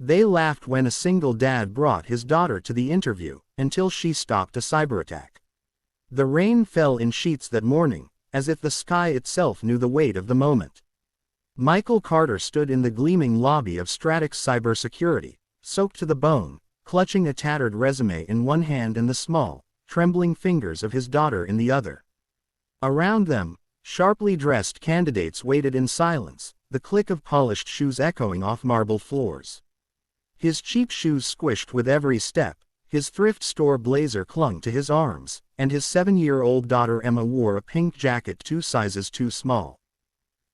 They laughed when a single dad brought his daughter to the interview, until she stopped a cyberattack. The rain fell in sheets that morning, as if the sky itself knew the weight of the moment. Michael Carter stood in the gleaming lobby of Stratix Cybersecurity, soaked to the bone, clutching a tattered resume in one hand and the small, trembling fingers of his daughter in the other. Around them, sharply dressed candidates waited in silence, the click of polished shoes echoing off marble floors. His cheap shoes squished with every step, his thrift store blazer clung to his arms, and his 7-year-old daughter Emma wore a pink jacket 2 sizes too small.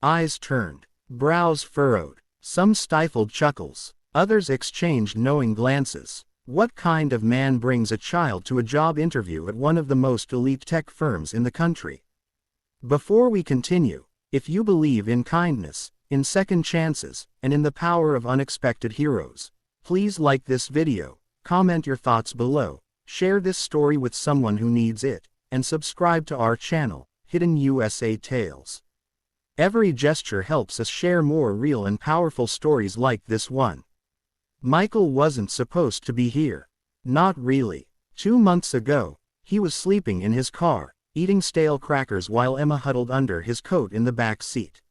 Eyes turned, brows furrowed, some stifled chuckles, others exchanged knowing glances. What kind of man brings a child to a job interview at one of the most elite tech firms in the country? Before we continue, if you believe in kindness, in second chances, and in the power of unexpected heroes, please like this video, comment your thoughts below, share this story with someone who needs it, and subscribe to our channel, Hidden USA Tales. Every gesture helps us share more real and powerful stories like this one. Michael wasn't supposed to be here. Not really. 2 months ago, he was sleeping in his car, eating stale crackers while Emma huddled under his coat in the back seat.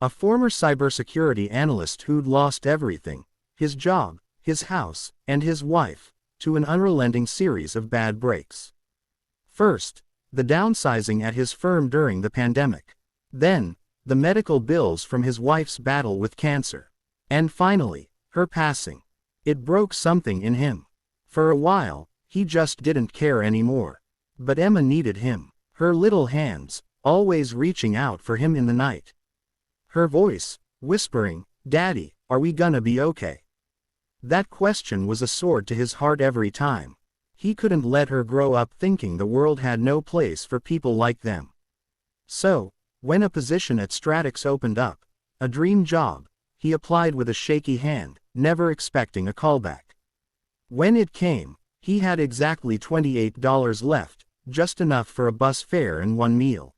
A former cybersecurity analyst who'd lost everything, his job, his house, and his wife, to an unrelenting series of bad breaks. First, the downsizing at his firm during the pandemic. Then, the medical bills from his wife's battle with cancer. And finally, her passing. It broke something in him. For a while, he just didn't care anymore. But Emma needed him, her little hands, always reaching out for him in the night. Her voice, whispering, "Daddy, are we gonna be okay?" That question was a sword to his heart every time. He couldn't let her grow up thinking the world had no place for people like them. So, when a position at Stratix opened up, a dream job, he applied with a shaky hand, never expecting a callback. When it came, he had exactly $28 left, just enough for a bus fare and one meal.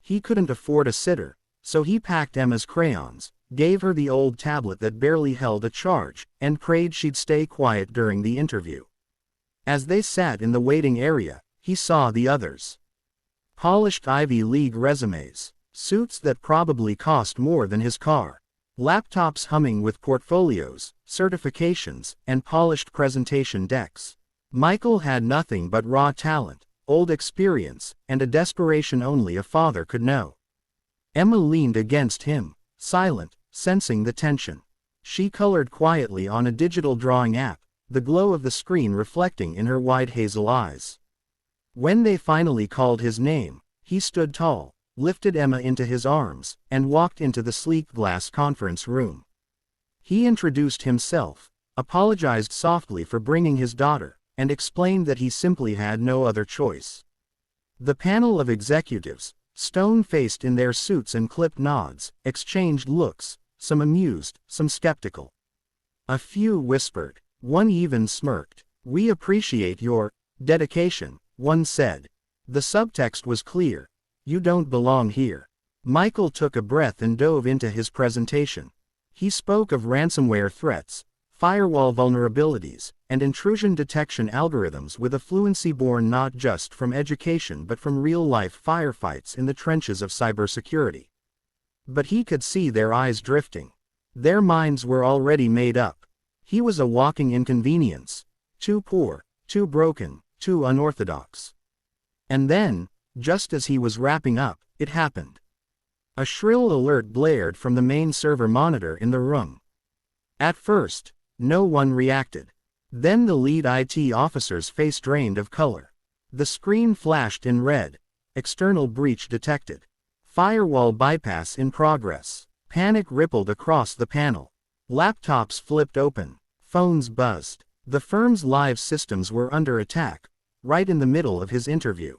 He couldn't afford a sitter, so he packed Emma's crayons, gave her the old tablet that barely held a charge, and prayed she'd stay quiet during the interview. As they sat in the waiting area, he saw the others. Polished Ivy League resumes, suits that probably cost more than his car, laptops humming with portfolios, certifications, and polished presentation decks. Michael had nothing but raw talent, old experience, and a desperation only a father could know. Emma leaned against him, silent, sensing the tension. She colored quietly on a digital drawing app, the glow of the screen reflecting in her wide hazel eyes. When they finally called his name, he stood tall, lifted Emma into his arms, and walked into the sleek glass conference room. He introduced himself, apologized softly for bringing his daughter, and explained that he simply had no other choice. The panel of executives, stone-faced in their suits and clipped nods, exchanged looks, some amused, some skeptical. A few whispered, one even smirked. "We appreciate your dedication," one said. The subtext was clear: "You don't belong here." Michael took a breath and dove into his presentation. He spoke of ransomware threats, firewall vulnerabilities, and intrusion detection algorithms with a fluency born not just from education but from real-life firefights in the trenches of cybersecurity. But he could see their eyes drifting. Their minds were already made up. He was a walking inconvenience. Too poor, too broken, too unorthodox. And then, just as he was wrapping up, it happened. A shrill alert blared from the main server monitor in the room. At first, no one reacted. Then the lead IT officer's face drained of color. The screen flashed in red. External breach detected. Firewall bypass in progress. Panic rippled across the panel. Laptops flipped open. Phones buzzed. The firm's live systems were under attack, right in the middle of his interview.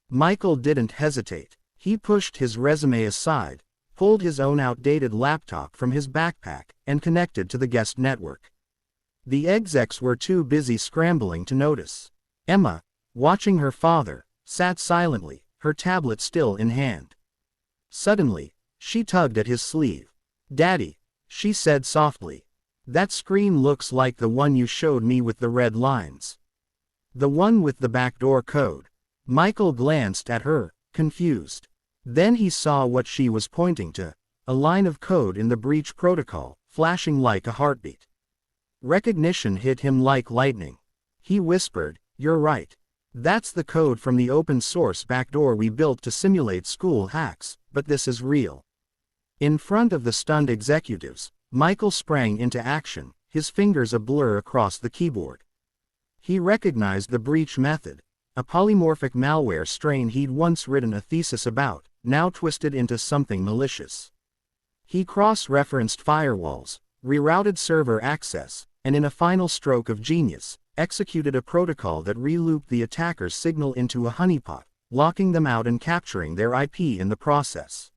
Michael didn't hesitate. He pushed his resume aside, pulled his own outdated laptop from his backpack, and connected to the guest network. The execs were too busy scrambling to notice. Emma, watching her father, sat silently, her tablet still in hand. Suddenly, she tugged at his sleeve. "Daddy," she said softly. That screen looks like the one you showed me with the red lines. The one with the backdoor code. Michael glanced at her, confused. Then he saw what she was pointing to, a line of code in the breach protocol, flashing like a heartbeat. Recognition hit him like lightning. He whispered, "You're right. That's the code from the open source backdoor we built to simulate school hacks, but this is real." In front of the stunned executives, Michael sprang into action, his fingers a blur across the keyboard. He recognized the breach method, a polymorphic malware strain he'd once written a thesis about, now twisted into something malicious. He cross-referenced firewalls, rerouted server access, and in a final stroke of genius, executed a protocol that re-looped the attacker's signal into a honeypot, locking them out and capturing their IP in the process.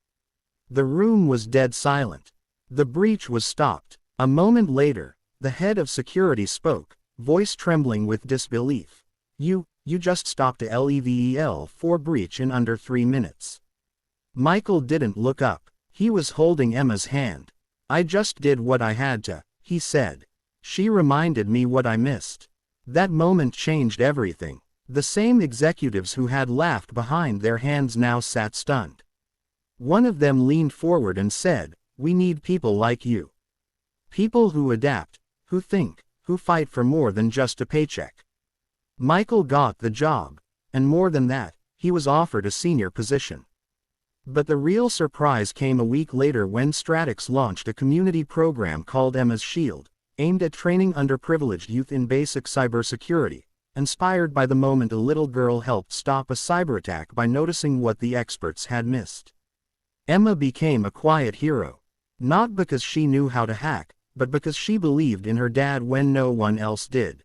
The room was dead silent. The breach was stopped. A moment later, the head of security spoke, voice trembling with disbelief. You just stopped a Level 4 breach in under 3 minutes." Michael didn't look up. He was holding Emma's hand. "I just did what I had to," he said. "She reminded me what I missed." That moment changed everything. The same executives who had laughed behind their hands now sat stunned. One of them leaned forward and said, "We need people like you. People who adapt, who think, who fight for more than just a paycheck." Michael got the job, and more than that, he was offered a senior position. But the real surprise came a week later when Stratix launched a community program called Emma's Shield, aimed at training underprivileged youth in basic cybersecurity, inspired by the moment a little girl helped stop a cyberattack by noticing what the experts had missed. Emma became a quiet hero. Not because she knew how to hack, but because she believed in her dad when no one else did.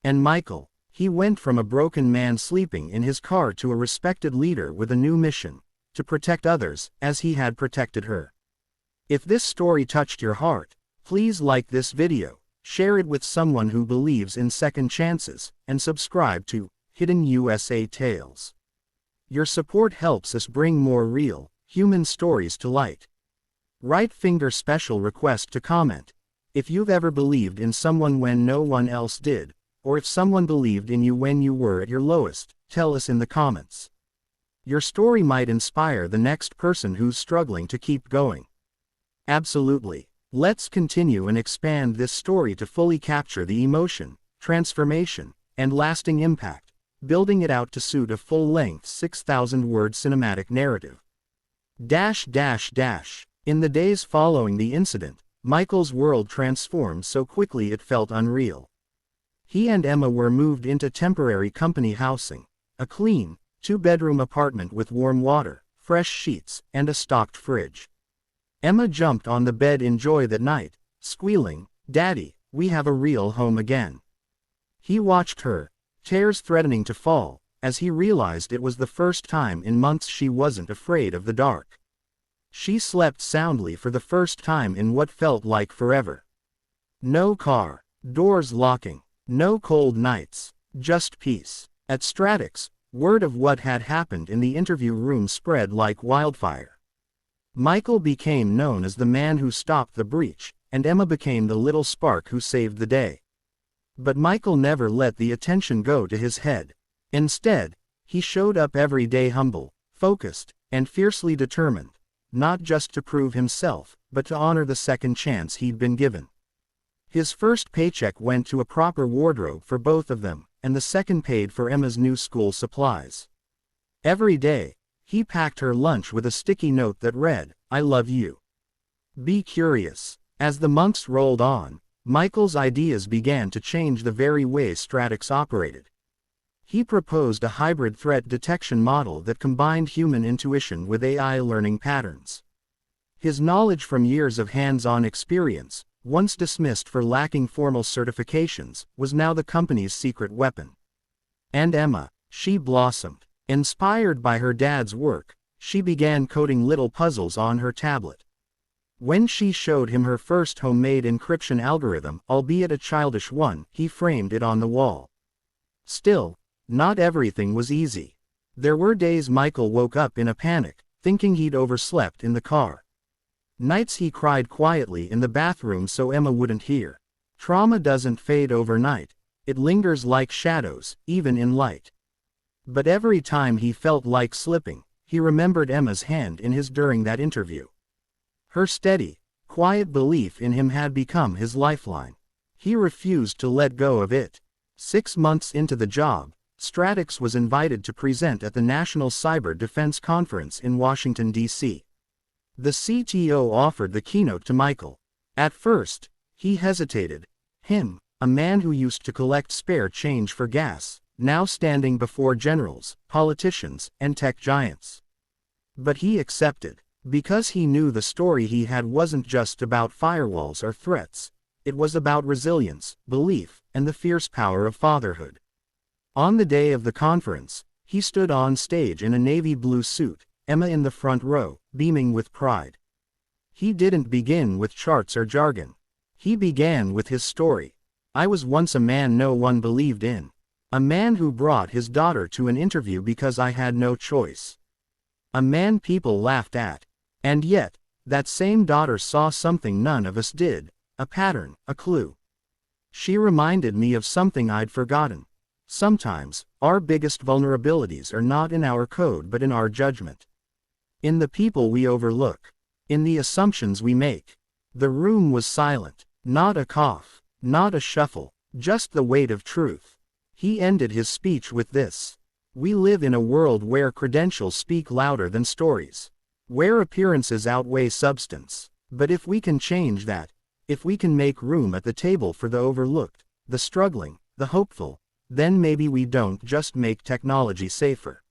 And Michael, he went from a broken man sleeping in his car to a respected leader with a new mission, to protect others, as he had protected her. If this story touched your heart, please like this video, share it with someone who believes in second chances, and subscribe to Hidden USA Tales. Your support helps us bring more real, human stories to light. Right finger special request to comment. If you've ever believed in someone when no one else did, or if someone believed in you when you were at your lowest, tell us in the comments. Your story might inspire the next person who's struggling to keep going. Absolutely. Let's continue and expand this story to fully capture the emotion, transformation, and lasting impact, building it out to suit a full-length 6,000-word cinematic narrative. In the days following the incident, Michael's world transformed so quickly it felt unreal. He and Emma were moved into temporary company housing, a clean, 2-bedroom apartment with warm water, fresh sheets, and a stocked fridge. Emma jumped on the bed in joy that night, squealing, "Daddy, we have a real home again." He watched her, tears threatening to fall, as he realized it was the first time in months she wasn't afraid of the dark. She slept soundly for the first time in what felt like forever. No car, doors locking, no cold nights, just peace. At Stratix, word of what had happened in the interview room spread like wildfire. Michael became known as the man who stopped the breach, and Emma became the little spark who saved the day. But Michael never let the attention go to his head. Instead, he showed up every day humble, focused, and fiercely determined, not just to prove himself, but to honor the second chance he'd been given. His first paycheck went to a proper wardrobe for both of them, and the second paid for Emma's new school supplies. Every day, he packed her lunch with a sticky note that read, "I love you. Be curious." As the months rolled on, Michael's ideas began to change the very way Stratix operated. He proposed a hybrid threat detection model that combined human intuition with AI learning patterns. His knowledge from years of hands-on experience, once dismissed for lacking formal certifications, was now the company's secret weapon. And Emma, she blossomed. Inspired by her dad's work, she began coding little puzzles on her tablet. When she showed him her first homemade encryption algorithm, albeit a childish one, he framed it on the wall. Still, not everything was easy. There were days Michael woke up in a panic, thinking he'd overslept in the car. Nights he cried quietly in the bathroom so Emma wouldn't hear. Trauma doesn't fade overnight. It lingers like shadows, even in light. But every time he felt like slipping, he remembered Emma's hand in his during that interview. Her steady, quiet belief in him had become his lifeline. He refused to let go of it. 6 months into the job, Stratix was invited to present at the National Cyber Defense Conference in Washington, D.C. The CTO offered the keynote to Michael. At first, he hesitated. Him, a man who used to collect spare change for gas, now standing before generals, politicians, and tech giants. But he accepted, because he knew the story he had wasn't just about firewalls or threats. It was about resilience, belief, and the fierce power of fatherhood. On the day of the conference, he stood on stage in a navy blue suit, Emma in the front row, beaming with pride. He didn't begin with charts or jargon. He began with his story. I was once a man no one believed in. A man who brought his daughter to an interview because I had no choice. A man people laughed at. And yet, that same daughter saw something none of us did, a pattern, a clue. She reminded me of something I'd forgotten. Sometimes, our biggest vulnerabilities are not in our code but in our judgment. In the people we overlook. In the assumptions we make. The room was silent. Not a cough. Not a shuffle. Just the weight of truth. He ended his speech with this. We live in a world where credentials speak louder than stories. Where appearances outweigh substance. But if we can change that, if we can make room at the table for the overlooked, the struggling, the hopeful, then maybe we don't just make technology safer.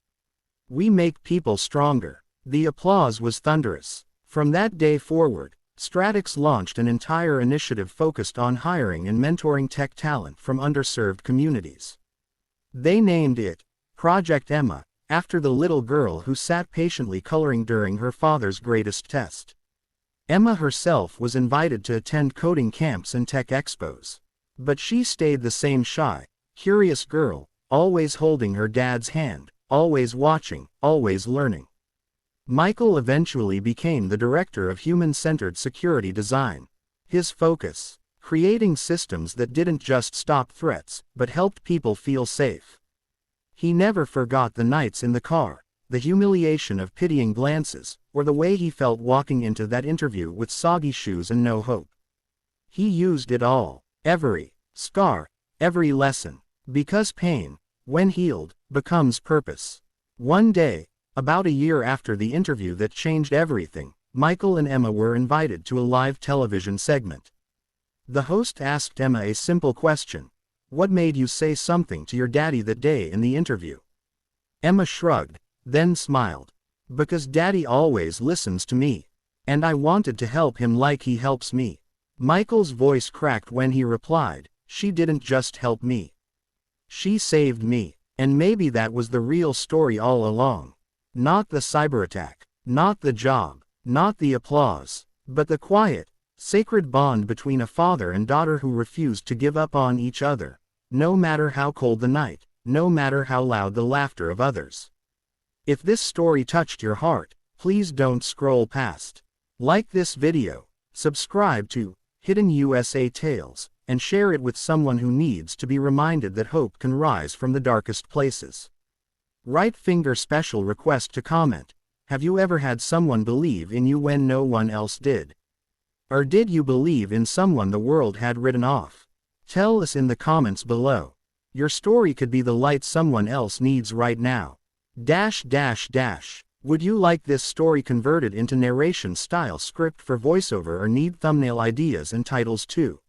We make people stronger. The applause was thunderous. From that day forward, Stratix launched an entire initiative focused on hiring and mentoring tech talent from underserved communities. They named it Project Emma, after the little girl who sat patiently coloring during her father's greatest test. Emma herself was invited to attend coding camps and tech expos. But she stayed the same shy, curious girl, always holding her dad's hand, always watching, always learning. Michael eventually became the director of human-centered security design. His focus, creating systems that didn't just stop threats, but helped people feel safe. He never forgot the nights in the car, the humiliation of pitying glances, or the way he felt walking into that interview with soggy shoes and no hope. He used it all, every scar, every lesson, because pain, when healed, becomes purpose. One day, about a year after the interview that changed everything, Michael and Emma were invited to a live television segment. The host asked Emma a simple question. What made you say something to your daddy that day in the interview? Emma shrugged, then smiled. Because daddy always listens to me. And I wanted to help him like he helps me. Michael's voice cracked when he replied, she didn't just help me. She saved me. And maybe that was the real story all along. Not the cyber attack, not the job, not the applause, but the quiet, sacred bond between a father and daughter who refused to give up on each other, no matter how cold the night, no matter how loud the laughter of others. If this story touched your heart, please don't scroll past. Like this video, subscribe to Hidden USA Tales, and share it with someone who needs to be reminded that hope can rise from the darkest places. Right finger special request to comment. Have you ever had someone believe in you when no one else did? Or did you believe in someone the world had written off? Tell us in the comments below. Your story could be the light someone else needs right now. Would you like this story converted into narration style script for voiceover or need thumbnail ideas and titles too?